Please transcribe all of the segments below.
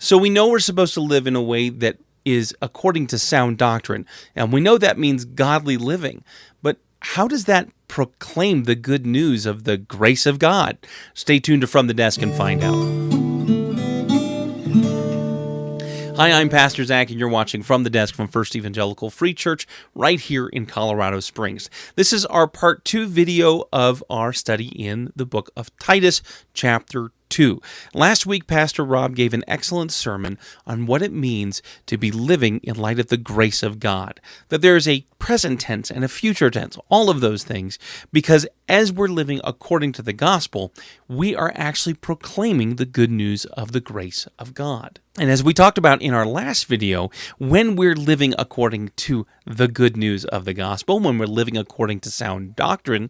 So we know we're supposed to live in a way that is according to sound doctrine, and we know that means godly living. But how does that proclaim the good news of the grace of God? Stay tuned to From the Desk and find out. Hi, I'm Pastor Zach, and you're watching From the Desk from First Evangelical Free Church right here in Colorado Springs. This is our part 2 video of our study in the book of Titus, chapter 2. Last week, Pastor Rob gave an excellent sermon on what it means to be living in light of the grace of God, that there is a present tense and a future tense, all of those things, because as we're living according to the gospel, we are actually proclaiming the good news of the grace of God. And as we talked about in our last video, when we're living according to the good news of the gospel, when we're living according to sound doctrine,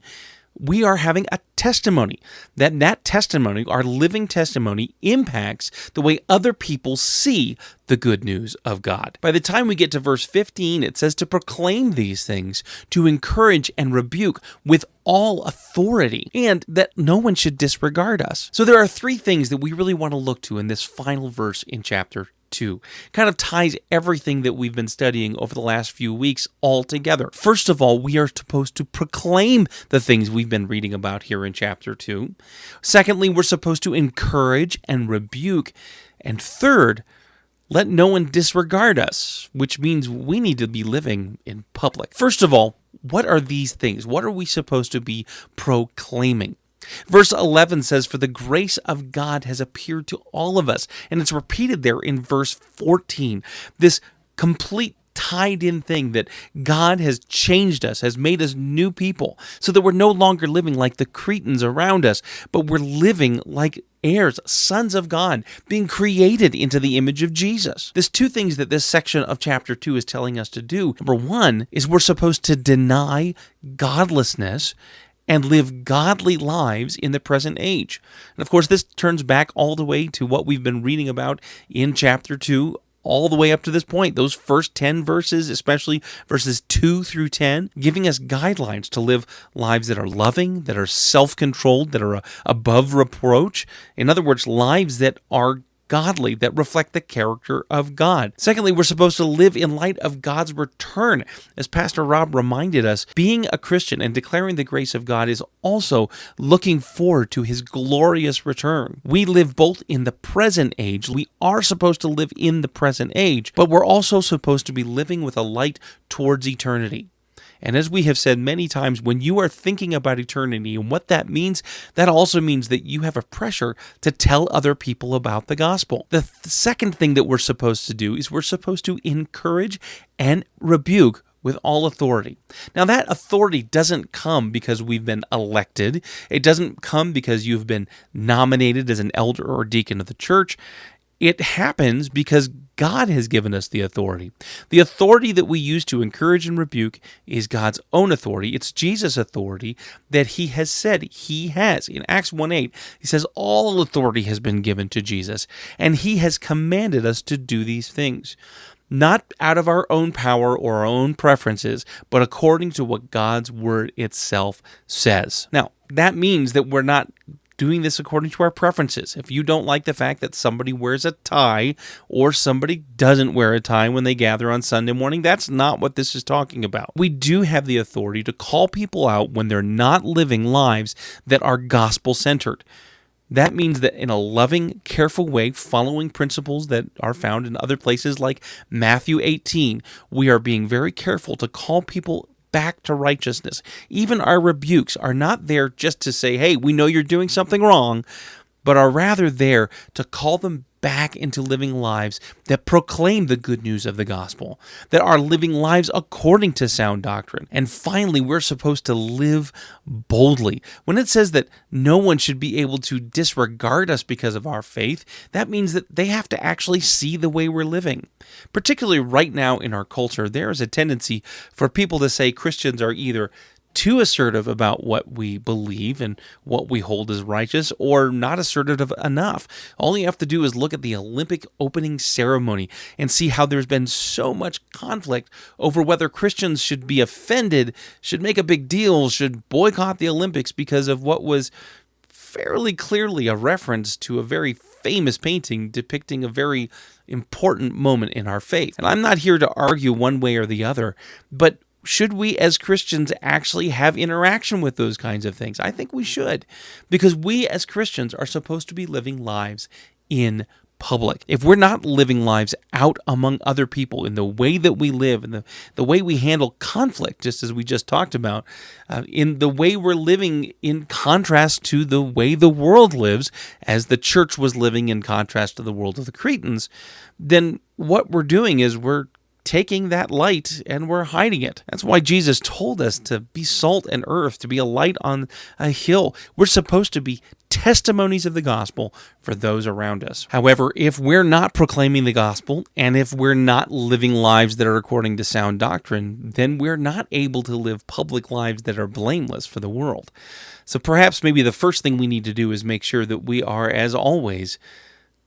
we are having a testimony. That testimony, our living testimony, impacts the way other people see the good news of God. By the time we get to verse 15, it says to proclaim these things, to encourage and rebuke with all authority, and that no one should disregard us. So there are 3 things that we really want to look to in this final verse in chapter 2. Kind of ties everything that we've been studying over the last few weeks all together. First of all, we are supposed to proclaim the things we've been reading about here in chapter 2. Secondly, we're supposed to encourage and rebuke. And third, let no one disregard us, which means we need to be living in public. First of all, what are these things? What are we supposed to be proclaiming? Verse 11 says, "For the grace of God has appeared to all of us." And it's repeated there in verse 14. This complete tied-in thing that God has changed us, has made us new people, so that we're no longer living like the Cretans around us, but we're living like heirs, sons of God, being created into the image of Jesus. There's 2 things that this section of chapter 2 is telling us to do. Number 1 is we're supposed to deny godlessness and live godly lives in the present age. And of course, this turns back all the way to what we've been reading about in chapter 2, all the way up to this point. Those first 10 verses, especially verses 2 through 10, giving us guidelines to live lives that are loving, that are self-controlled, that are above reproach. In other words, lives that are godly, that reflect the character of God. Secondly, we're supposed to live in light of God's return. As Pastor Rob reminded us, being a Christian and declaring the grace of God is also looking forward to His glorious return. We live both in the present age. We are supposed to live in the present age, but we're also supposed to be living with a light towards eternity. And as we have said many times, when you are thinking about eternity and what that means, that also means that you have a pressure to tell other people about the gospel. The second thing that we're supposed to do is we're supposed to encourage and rebuke with all authority. Now, that authority doesn't come because we've been elected. It doesn't come because you've been nominated as an elder or deacon of the church. It happens because God has given us the authority. The authority that we use to encourage and rebuke is God's own authority. It's Jesus' authority that He has said He has. In Acts 1:8, He says, all authority has been given to Jesus, and He has commanded us to do these things. Not out of our own power or our own preferences, but according to what God's Word itself says. Now, that means that we're not doing this according to our preferences. If you don't like the fact that somebody wears a tie or somebody doesn't wear a tie when they gather on Sunday morning, that's not what this is talking about. We do have the authority to call people out when they're not living lives that are gospel-centered. That means that in a loving, careful way, following principles that are found in other places like Matthew 18, we are being very careful to call people back to righteousness. Even our rebukes are not there just to say, hey, we know you're doing something wrong, but are rather there to call them back into living lives that proclaim the good news of the gospel, that are living lives according to sound doctrine. And finally, we're supposed to live boldly. When it says that no one should be able to disregard us because of our faith, that means that they have to actually see the way we're living. Particularly right now in our culture, there is a tendency for people to say Christians are either too assertive about what we believe and what we hold as righteous, or not assertive enough. All you have to do is look at the Olympic opening ceremony and see how there's been so much conflict over whether Christians should be offended, should make a big deal, should boycott the Olympics because of what was fairly clearly a reference to a very famous painting depicting a very important moment in our faith. And I'm not here to argue one way or the other, but should we as Christians actually have interaction with those kinds of things? I think we should, because we as Christians are supposed to be living lives in public. If we're not living lives out among other people in the way that we live and the way we handle conflict, just as we just talked about, in the way we're living in contrast to the way the world lives, as the church was living in contrast to the world of the Cretans, then what we're doing is we're taking that light and we're hiding it. That's why Jesus told us to be salt and earth, to be a light on a hill. We're supposed to be testimonies of the gospel for those around us. However, if we're not proclaiming the gospel and if we're not living lives that are according to sound doctrine, then we're not able to live public lives that are blameless for the world. So perhaps maybe the first thing we need to do is make sure that we are, as always,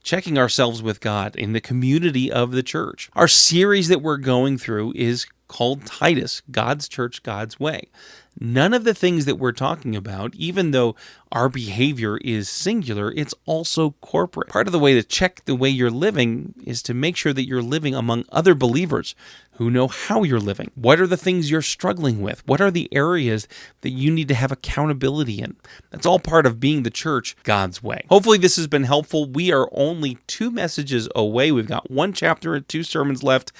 checking ourselves with God in the community of the church. Our series that we're going through is called Titus, God's Church, God's Way. None of the things that we're talking about, even though our behavior is singular, it's also corporate. Part of the way to check the way you're living is to make sure that you're living among other believers who know how you're living. What are the things you're struggling with? What are the areas that you need to have accountability in? That's all part of being the church God's way. Hopefully this has been helpful. We are only 2 messages away. We've got 1 chapter and 2 sermons left.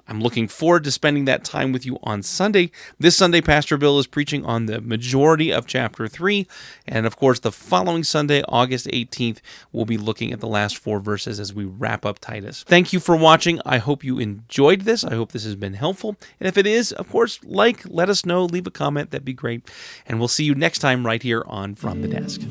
I'm looking forward to spending that time with you on Sunday. This Sunday, Pastor Bill is preaching on the majority of chapter 3. And of course, the following Sunday, August 18th, we'll be looking at the last 4 verses as we wrap up Titus. Thank you for watching. I hope you enjoyed this. I hope this has been helpful. And if it is, of course, let us know, leave a comment. That'd be great. And we'll see you next time right here on From the Desk.